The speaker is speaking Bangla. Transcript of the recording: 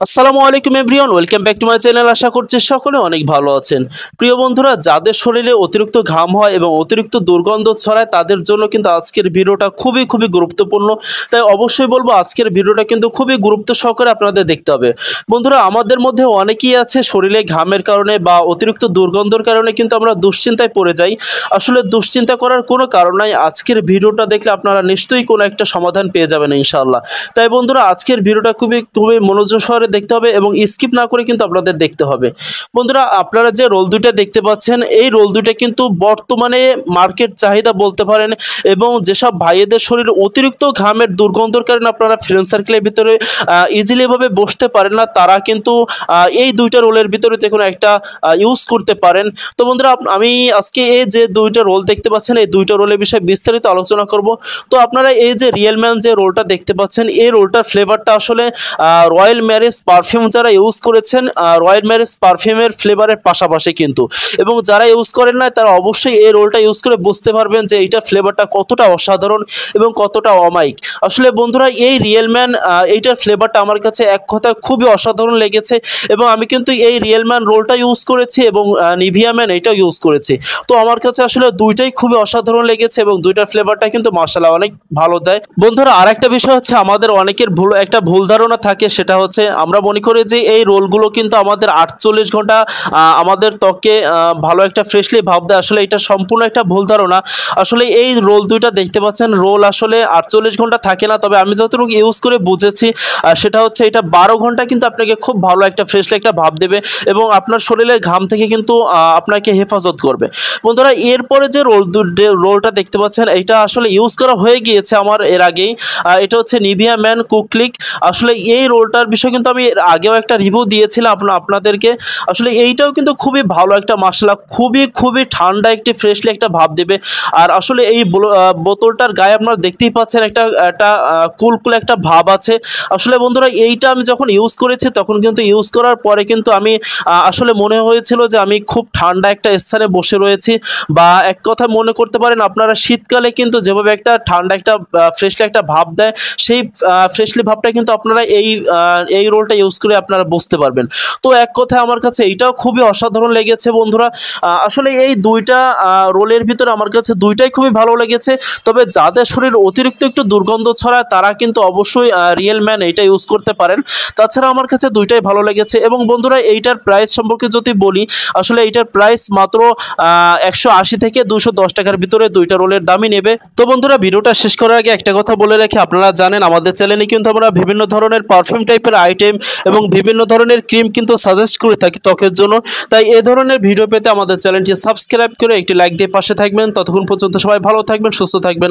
আসসালামু আলাইকুম everyone, welcome back to my channel. আশা করছি সকলে অনেক ভালো আছেন। প্রিয় বন্ধুরা, যাদের শরীরে অতিরিক্ত ঘাম হয় এবং অতিরিক্ত দুর্গন্ধ ছড়ায় তাদের জন্য কিন্তু আজকের ভিডিওটা খুবই খুবই গুরুত্বপূর্ণ। তাই অবশ্যই বলবো আজকের ভিডিওটা কিন্তু খুবই গুরুত্ব সহকারে আপনাদের দেখতে হবে। বন্ধুরা, আমাদের মধ্যে অনেকেই আছে শরীরে ঘামের কারণে বা অতিরিক্ত দুর্গন্ধের কারণে কিন্তু আমরা দুশ্চিন্তায় পড়ে যাই। আসলে দুশ্চিন্তা করার কোনো কারণ নাই। আজকের ভিডিওটা দেখলে আপনারা নিশ্চয়ই কোনো একটা সমাধান পেয়ে যাবেন ইনশাআল্লাহ। তাই বন্ধুরা, আজকের ভিডিওটা খুবই খুবই মনোযোগ সহকারে দেখতে হবে এবং স্কিপ না করে কিন্তু আপনাদের দেখতে হবে। বন্ধুরা, আপনারা যে রোল দুইটা দেখতে পাচ্ছেন এই রোল দুইটা কিন্তু বর্তমানে মার্কেট চাহিদা বলতে পারেন। এবং যেসব ভাইয়েদের শরীরে অতিরিক্ত ঘামের দুর্গন্ধের কারণে আপনারা ফ্রেন্ড সার্কেলের ভিতরে ইজিলি ভাবে বসতে পারেন না, তারা কিন্তু এই দুইটা রোলের ভিতরে যে কোনো একটা ইউজ করতে পারেন। তো বন্ধুরা, আমি আজকে এই যে দুইটা রোল দেখতে পাচ্ছেন এই দুইটা রোলের বিষয়ে বিস্তারিত আলোচনা করব। তো আপনারা এই যে রিয়েলম্যান যে রোলটা দেখতে পাচ্ছেন এই রোলটার ফ্লেভারটা আসলে রয়্যাল ম্যারেজ পারফিউম যারা ইউজ করেছেন রয়্যাল ম্যারেজ পারফিউমের ফ্লেভারের পাশাপাশি কিন্তু, এবং যারা ইউজ করেন না তারা অবশ্যই এই রোলটা ইউজ করে বুঝতে পারবেন যে এইটা ফ্লেভারটা কতটা অসাধারণ এবং কতটা অমায়িক। আসলে বন্ধুরা, এই রিয়েলম্যান এইটার ফ্লেভারটা আমার কাছে এক কথায় খুবই অসাধারণ লেগেছে। এবং আমি কিন্তু এই রিয়েলম্যান রোলটা ইউজ করেছি এবং নিভিয়া ম্যান এইটাও ইউজ করেছি। তো আমার কাছে আসলে দুইটাই খুবই অসাধারণ লেগেছে এবং দুইটার ফ্লেভারটা কিন্তু মাশাআল্লাহ অনেক ভালো দেয়। বন্ধুরা, আরেকটা বিষয় হচ্ছে আমাদের অনেকের একটা ভুল ধারণা থাকে, সেটা হচ্ছে আমরা মনে করি যে এই রোলগুলো কিন্তু আমাদের 48 ঘন্টা আমাদের ত্বকে ভালো একটা ফ্রেশলি ভাব দেয়। আসলে এটা সম্পূর্ণ একটা ভুল ধারণা। আসলে এই রোল দুইটা দেখতে পাচ্ছেন রোল আসলে 48 ঘন্টা থাকে না, তবে আমি যতটুকু ইউজ করে বুঝেছি সেটা হচ্ছে এটা 12 ঘন্টা কিন্তু আপনাকে খুব ভালো একটা ফ্রেশলি একটা ভাব দেবে এবং আপনার শরীরের ঘাম থেকে কিন্তু আপনাকে হেফাজত করবে। বন্ধুরা, এরপরে যে রোলটা দেখতে পাচ্ছেন এটা আসলে ইউজ করা হয়ে গিয়েছে আমার এর আগেই। এটা হচ্ছে নিভিয়া ম্যান কুকলিক। আসলে এই রোলটার বিষয়ে কিন্তু আমি এর আগেও একটা রিভিউ দিয়েছিলাম আপনাদেরকে। আসলে এইটাও কিন্তু খুবই ভালো একটা মশলা, খুবই খুবই ঠান্ডা একটি ফ্রেশলি একটা ভাব দেবে। আর আসলে এই বোতলটার গায়ে আপনারা দেখতেই পাচ্ছেন একটা একটা কুলকুল একটা ভাব আছে। আসলে বন্ধুরা, এইটা আমি যখন ইউজ করেছি তখন কিন্তু ইউজ করার পরে কিন্তু আমি আসলে মনে হয়েছিল যে আমি খুব ঠান্ডা একটা স্থানে বসে রয়েছি। বা এক কথা মনে করতে পারেন আপনারা শীতকালে কিন্তু যেভাবে একটা ঠান্ডা একটা ফ্রেশলি একটা ভাব দেয়, সেই ফ্রেশলি ভাবটা কিন্তু আপনারা এই রোলটা ইউজ করে আপনারা বুঝতে পারবেন। তো এক কথায় আমার কাছে এইটাও খুবই অসাধারণ লেগেছে বন্ধুরা। আসলে এই দুইটা রোলের ভিতরে আমার কাছে দুইটাই খুবই ভালো লেগেছে। তবে যাদের শরীর অতিরিক্ত একটু দুর্গন্ধ ছড়ায় তারা কিন্তু অবশ্যই রিয়েল ম্যান এইটা ইউজ করতে পারেন। তাছাড়া আমার কাছে দুইটাই ভালো লেগেছে। এবং বন্ধুরা, এইটার প্রাইস সম্পর্কে যদি বলি, আসলে এইটার প্রাইস মাত্র 180 থেকে 210 টাকার ভিতরে দুইটা রোলের দামই নেবে। তো বন্ধুরা, ভিডিওটা শেষ করার আগে একটা কথা বলে রাখি, আপনারা জানেন আমাদের চ্যানেলে কিন্তু আমরা বিভিন্ন ধরনের পারফিউম টাইপের আইটেম এবং বিভিন্ন ধরনের ক্রিম কিন্তু সাজেস্ট করে থাকি ত্বকের জন্য। তাই এই ধরনের ভিডিও পেতে আমাদের চ্যানেলটি সাবস্ক্রাইব করে একটি লাইক দিয়ে পাশে থাকবেন। ততক্ষণ পর্যন্ত সবাই ভালো থাকবেন, সুস্থ থাকবেন।